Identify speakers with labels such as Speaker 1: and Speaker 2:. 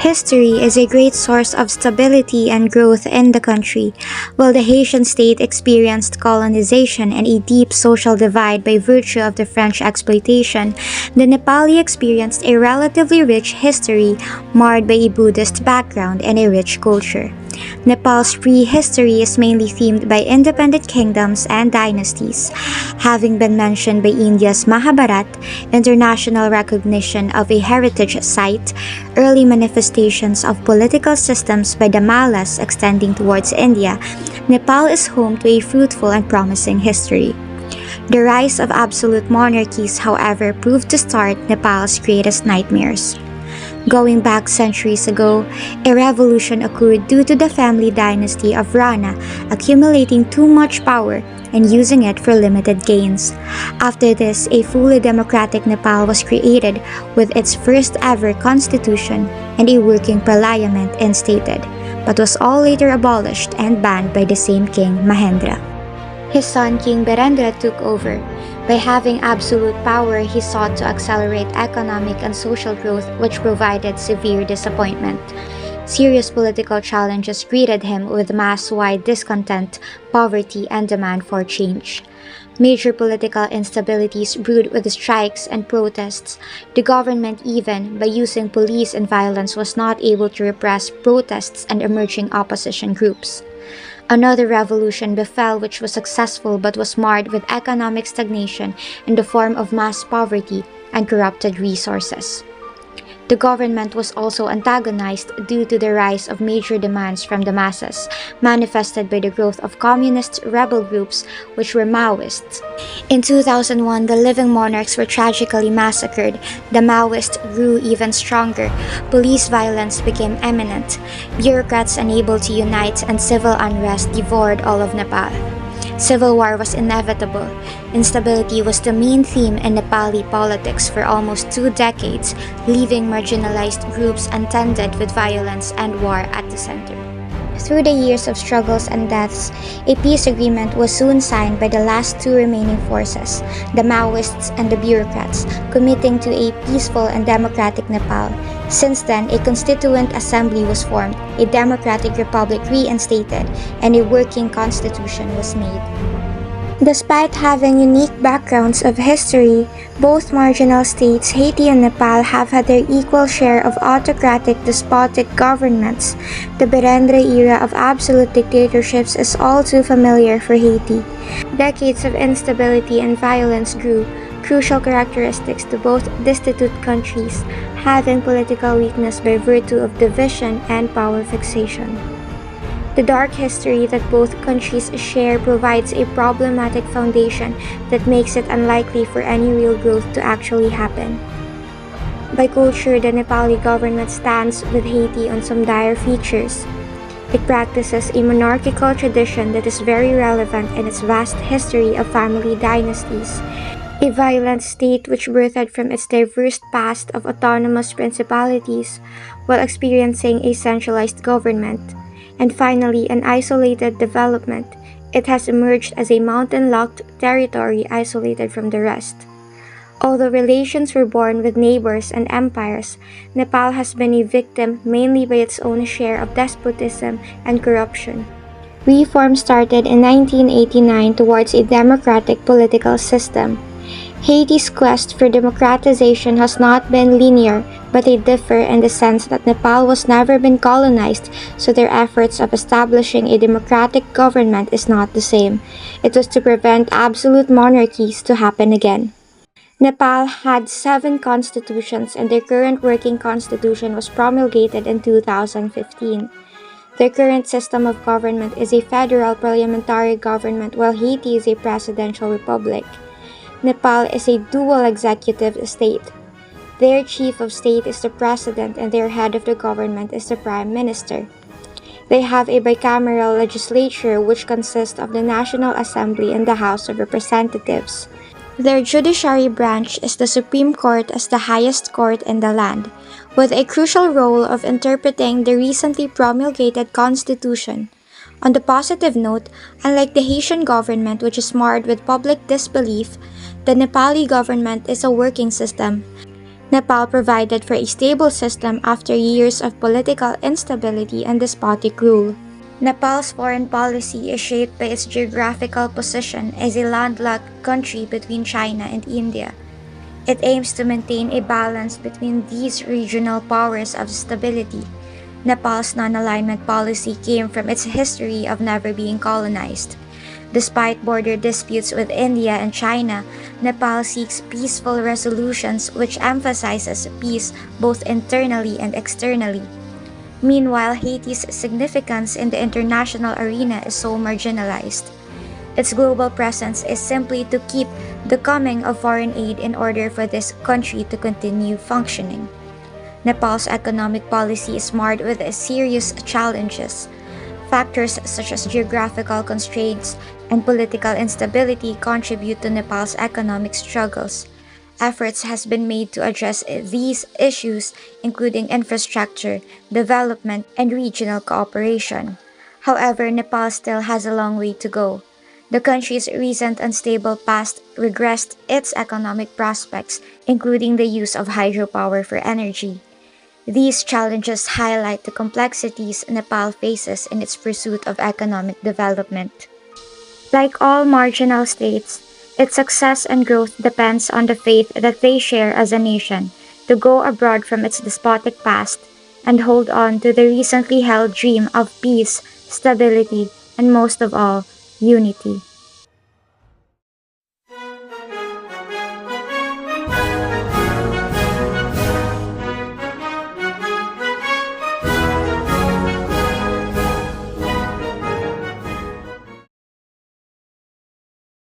Speaker 1: history is a great source of stability and growth in the country. While the Haitian state experienced colonization and a deep social divide by virtue of the French exploitation, the Nepali experienced a relatively rich history marred by a Buddhist background and a rich culture. Nepal's prehistory is mainly themed by independent kingdoms and dynasties, having been mentioned by India's Mahabharat, international recognition of a heritage site, early manifestations of political systems by the Mallas extending towards India. Nepal is home to a fruitful and promising history. The rise of absolute monarchies, however, proved to start Nepal's greatest nightmares. Going back centuries ago, a revolution occurred due to the family dynasty of Rana accumulating too much power and using it for limited gains. After this, a fully democratic Nepal was created with its first ever constitution and a working parliament instated, but was all later abolished and banned by the same king Mahendra. His son King Birendra took over. By having absolute power, he sought to accelerate economic and social growth, which provided severe disappointment. Serious political challenges greeted him with mass-wide discontent, poverty, and demand for change. Major political instabilities brewed with strikes and protests. The government, even by using police and violence, was not able to repress protests and emerging opposition groups. Another revolution befell which was successful but was marred with economic stagnation in the form of mass poverty and corrupted resources. The government was also antagonized due to the rise of major demands from the masses, manifested by the growth of communist rebel groups which were Maoists. In 2001, the living monarchs were tragically massacred. The Maoists grew even stronger. Police violence became imminent. Bureaucrats unable to unite, and civil unrest devoured all of Nepal. Civil war was inevitable. Instability was the main theme in Nepali politics for almost 2 decades, leaving marginalized groups untended with violence and war at the center. Through the years of struggles and deaths, a peace agreement was soon signed by the last 2 remaining forces, the Maoists and the bureaucrats, committing to a peaceful and democratic Nepal. Since then, a constituent assembly was formed, a democratic republic reinstated, and a working constitution was made. Despite having unique backgrounds of history, both marginal states, Haiti and Nepal, have had their equal share of autocratic, despotic governments. The Birendra era of absolute dictatorships is all too familiar for Haiti. Decades of instability and violence grew, crucial characteristics to both destitute countries, having political weakness by virtue of division and power fixation. The dark history that both countries share provides a problematic foundation that makes it unlikely for any real growth to actually happen. By culture, the Nepali government stands with Haiti on some dire features. It practices a monarchical tradition that is very relevant in its vast history of family dynasties, a violent state which birthed from its diverse past of autonomous principalities while experiencing a centralized government. And finally, an isolated development. It has emerged as a mountain-locked territory isolated from the rest. Although relations were born with neighbors and empires, Nepal has been a victim mainly by its own share of despotism and corruption. Reform started in 1989 towards a democratic political system. Haiti's quest for democratization has not been linear, but they differ in the sense that Nepal was never been colonized, so their efforts of establishing a democratic government is not the same. It was to prevent absolute monarchies to happen again. Nepal had 7 constitutions, and their current working constitution was promulgated in 2015. Their current system of government is a federal parliamentary government, while Haiti is a presidential republic. Nepal is a dual executive state. Their chief of state is the president and their head of the government is the prime minister. They have a bicameral legislature which consists of the National Assembly and the House of Representatives. Their judiciary branch is the Supreme Court as the highest court in the land, with a crucial role of interpreting the recently promulgated constitution. On the positive note, unlike the Haitian government which is marred with public disbelief, the Nepali government is a working system. Nepal provided for a stable system after years of political instability and despotic rule. Nepal's foreign policy is shaped by its geographical position as a landlocked country between China and India. It aims to maintain a balance between these regional powers of stability. Nepal's non-alignment policy came from its history of never being colonized. Despite border disputes with India and China, Nepal seeks peaceful resolutions which emphasizes peace both internally and externally. Meanwhile, Haiti's significance in the international arena is so marginalized. Its global presence is simply to keep the coming of foreign aid in order for this country to continue functioning. Nepal's economic policy is marred with serious challenges. Factors such as geographical constraints and political instability contribute to Nepal's economic struggles. Efforts has been made to address these issues, including infrastructure, development, and regional cooperation. However, Nepal still has a long way to go. The country's recent unstable past regressed its economic prospects, including the use of hydropower for energy. These challenges highlight the complexities Nepal faces in its pursuit of economic development. Like all marginal states, its success and growth depends on the faith that they share as a nation to go abroad from its despotic past and hold on to the recently held dream of peace, stability, and most of all, unity.